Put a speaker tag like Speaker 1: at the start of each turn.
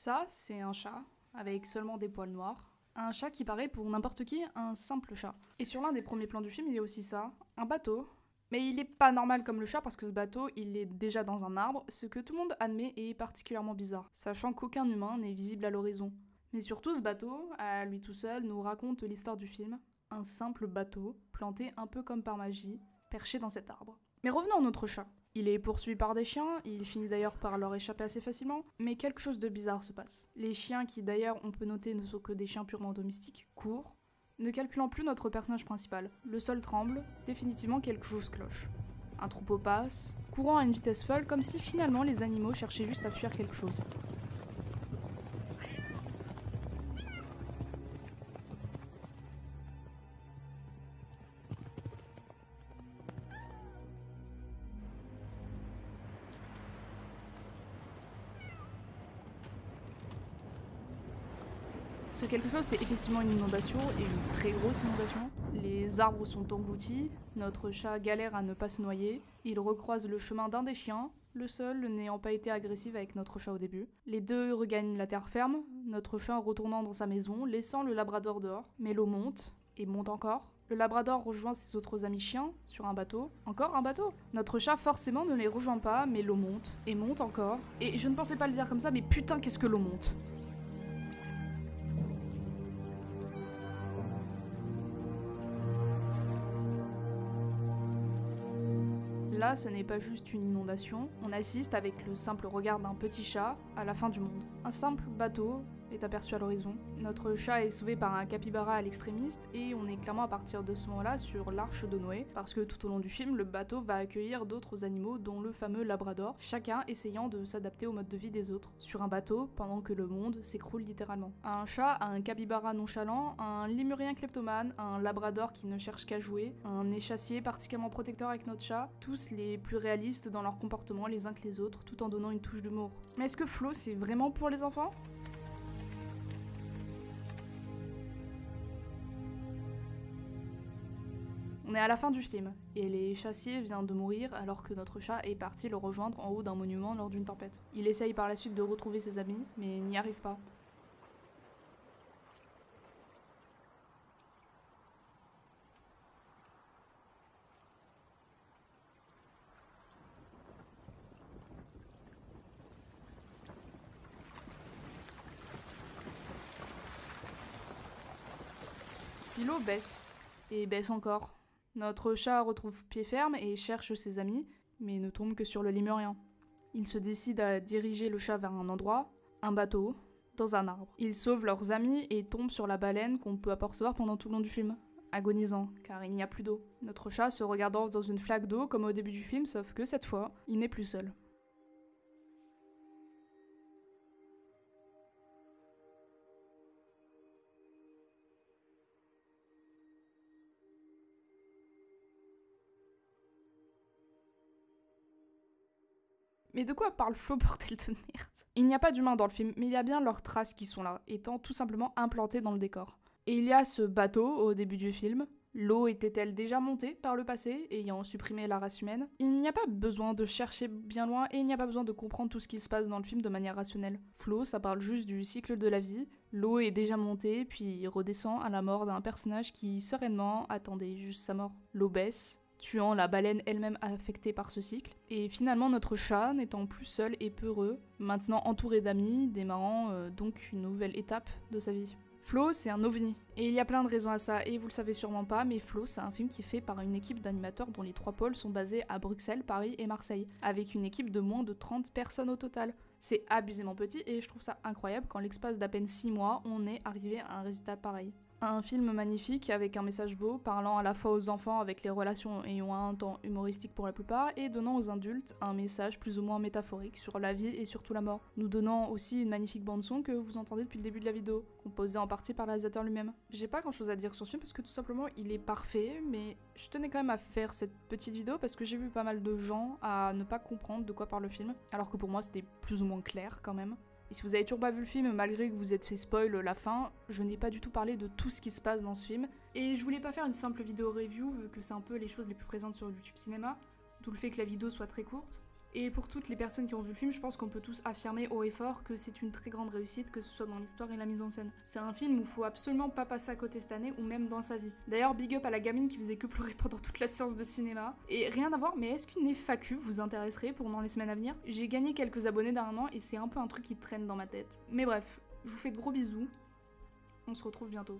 Speaker 1: Ça, c'est un chat, avec seulement des poils noirs. Un chat qui paraît pour n'importe qui un simple chat. Et sur l'un des premiers plans du film, il y a aussi ça, un bateau. Mais il est pas normal comme le chat parce que ce bateau, il est déjà dans un arbre, ce que tout le monde admet est particulièrement bizarre, sachant qu'aucun humain n'est visible à l'horizon. Mais surtout, ce bateau, à lui tout seul, nous raconte l'histoire du film. Un simple bateau, planté un peu comme par magie, perché dans cet arbre. Mais revenons à notre chat. Il est poursuivi par des chiens, il finit d'ailleurs par leur échapper assez facilement, mais quelque chose de bizarre se passe. Les chiens, qui d'ailleurs on peut noter ne sont que des chiens purement domestiques, courent, ne calculant plus notre personnage principal. Le sol tremble, définitivement quelque chose cloche. Un troupeau passe, courant à une vitesse folle, comme si finalement les animaux cherchaient juste à fuir quelque chose. Ce quelque chose, c'est effectivement une inondation, et une très grosse inondation. Les arbres sont engloutis, notre chat galère à ne pas se noyer, il recroise le chemin d'un des chiens, le seul n'ayant pas été agressif avec notre chat au début. Les deux regagnent la terre ferme, notre chat retournant dans sa maison, laissant le labrador dehors. Mais l'eau monte, et monte encore. Le labrador rejoint ses autres amis chiens sur un bateau. Encore un bateau. Notre chat forcément ne les rejoint pas, mais l'eau monte, et monte encore. Et je ne pensais pas le dire comme ça, mais putain qu'est-ce que l'eau monte. Là, ce n'est pas juste une inondation, on assiste avec le simple regard d'un petit chat à la fin du monde. Un simple bateau est aperçu à l'horizon. Notre chat est sauvé par un capybara à l'extrémiste et on est clairement à partir de ce moment-là sur l'arche de Noé, parce que tout au long du film, le bateau va accueillir d'autres animaux, dont le fameux labrador, chacun essayant de s'adapter au mode de vie des autres, sur un bateau pendant que le monde s'écroule littéralement. Un chat, un capybara nonchalant, un lémurien kleptomane, un labrador qui ne cherche qu'à jouer, un échassier particulièrement protecteur avec notre chat, tous les plus réalistes dans leur comportement les uns que les autres, tout en donnant une touche d'humour. Mais est-ce que Flo, c'est vraiment pour les enfants ? On est à la fin du film, et l'échassier vient de mourir alors que notre chat est parti le rejoindre en haut d'un monument lors d'une tempête. Il essaye par la suite de retrouver ses amis, mais n'y arrive pas. Puis l'eau baisse, et baisse encore. Notre chat retrouve pied ferme et cherche ses amis, mais ne tombe que sur le lémurien. Il se décide à diriger le chat vers un endroit, un bateau, dans un arbre. Ils sauvent leurs amis et tombent sur la baleine qu'on peut apercevoir pendant tout le long du film, agonisant, car il n'y a plus d'eau. Notre chat se regardant dans une flaque d'eau comme au début du film, sauf que cette fois, il n'est plus seul. Mais de quoi parle Flo, bordel de merde? Il n'y a pas d'humains dans le film, mais il y a bien leurs traces qui sont là, étant tout simplement implantées dans le décor. Et il y a ce bateau au début du film. L'eau était-elle déjà montée par le passé, ayant supprimé la race humaine? Il n'y a pas besoin de chercher bien loin et il n'y a pas besoin de comprendre tout ce qui se passe dans le film de manière rationnelle. Flo, ça parle juste du cycle de la vie. L'eau est déjà montée, puis redescend à la mort d'un personnage qui sereinement attendait juste sa mort. L'eau baisse, tuant la baleine elle-même affectée par ce cycle. Et finalement, notre chat, n'étant plus seul et peureux, maintenant entouré d'amis, démarrant donc une nouvelle étape de sa vie. Flo, c'est un ovni, et il y a plein de raisons à ça, et vous le savez sûrement pas, mais Flo, c'est un film qui est fait par une équipe d'animateurs dont les 3 pôles sont basés à Bruxelles, Paris et Marseille, avec une équipe de moins de 30 personnes au total. C'est abusément petit, et je trouve ça incroyable qu'en l'espace d'à peine 6 mois, on ait arrivé à un résultat pareil. Un film magnifique avec un message beau, parlant à la fois aux enfants avec les relations ayant un ton humoristique pour la plupart, et donnant aux adultes un message plus ou moins métaphorique sur la vie et surtout la mort. Nous donnant aussi une magnifique bande-son que vous entendez depuis le début de la vidéo, composée en partie par le réalisateur lui-même. J'ai pas grand chose à dire sur ce film parce que tout simplement il est parfait, mais je tenais quand même à faire cette petite vidéo parce que j'ai vu pas mal de gens à ne pas comprendre de quoi parle le film, alors que pour moi c'était plus ou moins clair quand même. Et si vous avez toujours pas vu le film, malgré que vous êtes fait spoil la fin, je n'ai pas du tout parlé de tout ce qui se passe dans ce film. Et je voulais pas faire une simple vidéo review, vu que c'est un peu les choses les plus présentes sur YouTube Cinéma, d'où le fait que la vidéo soit très courte. Et pour toutes les personnes qui ont vu le film, je pense qu'on peut tous affirmer haut et fort que c'est une très grande réussite, que ce soit dans l'histoire et la mise en scène. C'est un film où faut absolument pas passer à côté cette année, ou même dans sa vie. D'ailleurs, big up à la gamine qui faisait que pleurer pendant toute la séance de cinéma. Et rien à voir, mais est-ce qu'une FAQ vous intéresserait pour dans les semaines à venir? J'ai gagné quelques abonnés dernièrement et c'est un peu un truc qui traîne dans ma tête. Mais bref, je vous fais de gros bisous. On se retrouve bientôt.